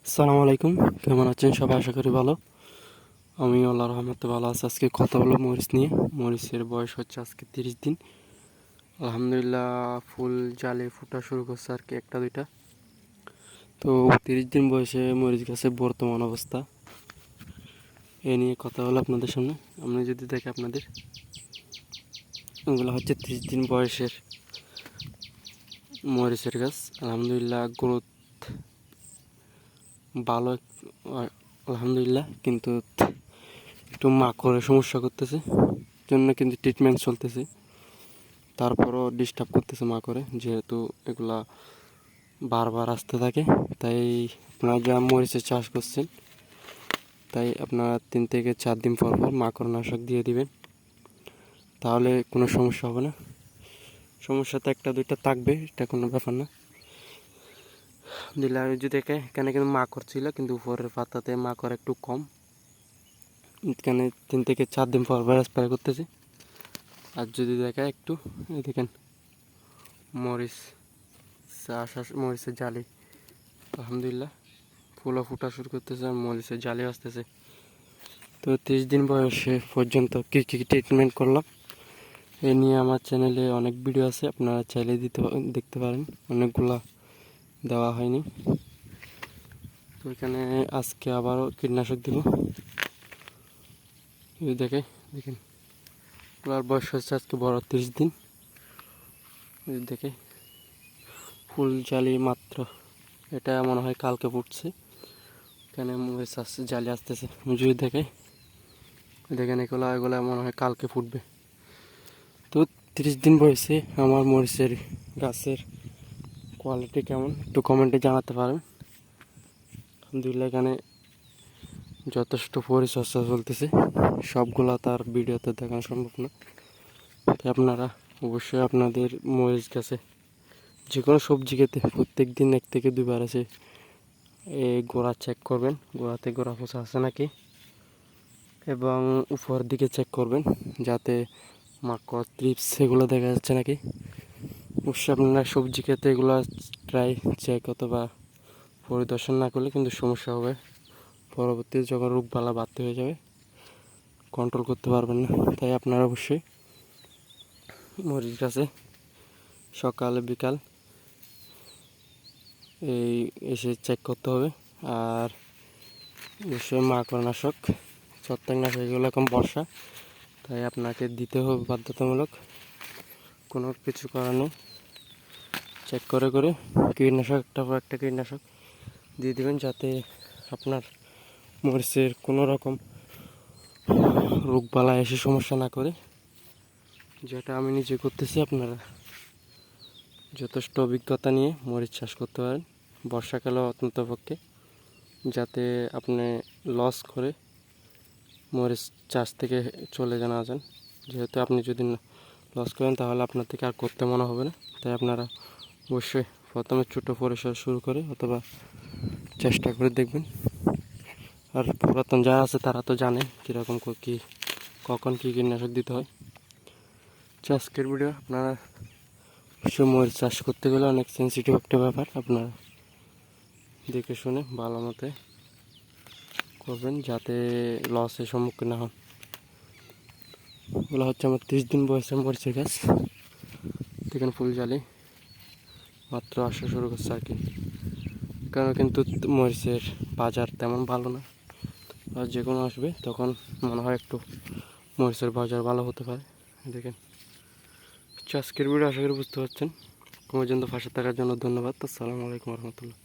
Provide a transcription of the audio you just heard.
আসসালামু আলাইকুম। কেমন আছেন সবাই? আশা করি ভালো। আমি আল্লাহর রহমতে ভালো আছি। আজকে কথা হলো মরিচ নিয়ে। মরিচের বয়স হচ্ছে আজকে 30 দিন। আলহামদুলিল্লাহ ফুল জালে ফোটা শুরু করছে আর কি, একটা দুইটা। তো 30 দিন বয়সে মরিচ গাছের বর্তমান অবস্থা এ নিয়ে কথা হলো আপনাদের সামনে। আমি যদি দেখি আপনাদের, এগুলো হচ্ছে 30 দিন বয়সের মরিচের গাছ। আলহামদুলিল্লাহ গ্রোথ ভালো, আলহামদুলিল্লাহ। কিন্তু একটু মাকড়ের সমস্যা করতেছে, জন্য কিন্তু ট্রিটমেন্ট চলতেছে। তারপরও ডিস্টার্ব করতেছে মাকড়ে, যেহেতু এগুলা বারবার আসতে থাকে। তাই আপনারা যা মরিচের চাষ করছেন, তাই আপনারা 3 থেকে 4 দিন পর পর মাকড়নাশক দিয়ে দিবেন, তাহলে কোনো সমস্যা হবে না। সমস্যা তো একটা দুইটা থাকবে, এটা কোনো ব্যাপার না। দিলে যদি এখানে কিন্তু মাকড় ছিল, কিন্তু উপরের পাতাতে মাকড় একটু কম। এখানে 3 থেকে 4 দিন পর পর স্প্রে করতেছি। আর যদি দেখায় একটু, দেখেন মরিচ মরিচের জালি আলহামদুলিল্লাহ ফুলও ফুটা শুরু করতেছে, আর মরিচের জালি আসতেছে। তো 30 দিন বয়সে পর্যন্ত কী কী ট্রিটমেন্ট করলাম এ নিয়ে আমার চ্যানেলে অনেক ভিডিও আছে, আপনারা চাইলে দেখতে পারেন। অনেকগুলা দেওয়া হয়নি। তো এখানে আজকে আবারও কীটনাশক দিব। দেখেন ওনার বয়স হচ্ছে আজকে বড় 30 দিন। দেখে ফুল জালি মাত্র, এটা মনে হয় কালকে ফুটছে। এখানে মরিচ আসছে, জালি আসতেছে। যদি দেখেন এগুলা মনে হয় কালকে ফুটবে। তো 30 দিন বয়সে আমার মরিচের গাছের কোয়ালিটি কেমন একটু কমেন্টে জানাতে পারেন। আলহামদুলিল্লাহ এখানে যথেষ্ট পরিচর্যা চলতেছে, সবগুলা তার ভিডিওতে দেখানো সম্ভব না। তাই আপনারা অবশ্যই আপনাদের মরিচ গাছে, যে কোনো সবজি খেতে প্রত্যেক দিন 1 থেকে 2 বার আছে এই গোড়া চেক করবেন, গোড়াতে গোড়া পচা আছে নাকি, এবং উপর দিকে চেক করবেন যাতে মাকড় ট্রিপস এগুলো দেখা যাচ্ছে নাকি। অবশ্যই আপনারা সবজি খেতে এগুলো ট্রাই চেক অথবা পরিদর্শন না করলে কিন্তু সমস্যা হবে। পরবর্তীতে যখন রোগবালা বাড়তে হয়ে যাবে, কন্ট্রোল করতে পারবেন না। তাই আপনারা অবশ্যই মরিচ গাছে সকাল বিকাল এই এসে চেক করতে হবে। আর অবশ্যই মাকড়নাশক, ছত্রাকনাশক এগুলো এখন বর্ষা, তাই আপনাকে দিতে হবে বাধ্যতামূলক, কোনো কিছু করার নেই। চেক করে করে কীটনাশক একটা পর একটা কীটনাশক দিয়ে দেবেন, যাতে আপনার মরিচের কোনো রকম রোগবালা এসে সমস্যা না করে। যেটা আমি নিজে করতেছি, আপনারা যথেষ্ট অভিজ্ঞতা নিয়ে মরিচ চাষ করতে পারেন বর্ষাকালে অত্যন্ত পক্ষে, যাতে আপনি লস করে মরিচ চাষ থেকে চলে না যান। যেহেতু আপনি যদি লস করেন তাহলে আপনার থেকে আর করতে মনে হবে না। তাই আপনারা অবশ্যই প্রথমে ছোটো পরিসর শুরু করে অথবা চেষ্টা করে দেখবেন। আর পুরাতন যারা আছে তারা তো জানে কীরকম কী কখন কী কীটনাশক দিতে হয়। আজকের ভিডিও আপনারা অবশ্যই মরিচ চাষ করতে গেলে অনেক সেন্সিটিভ একটা ব্যাপার, আপনারা দেখে শুনে ভালো মতে করবেন যাতে লসের সম্মুখীন না হন। ওগুলো হচ্ছে আমার 30 দিন বয়সের মরিচের গাছ। দেখেন ফুল জালি মাত্র আসা শুরু করছে আর কি। কারণ কিন্তু মরিচের বাজার তেমন ভালো না, আর যে কোনো আসবে তখন মনে হয় একটু মরিচের বাজার ভালো হতে পারে। দেখেন আজকের ভিডিও আশা করি বুঝতে পারছেন। পর্যন্ত পাশে থাকার জন্য ধন্যবাদ। আসসালামু আলাইকুম রহমতুল্লাহ।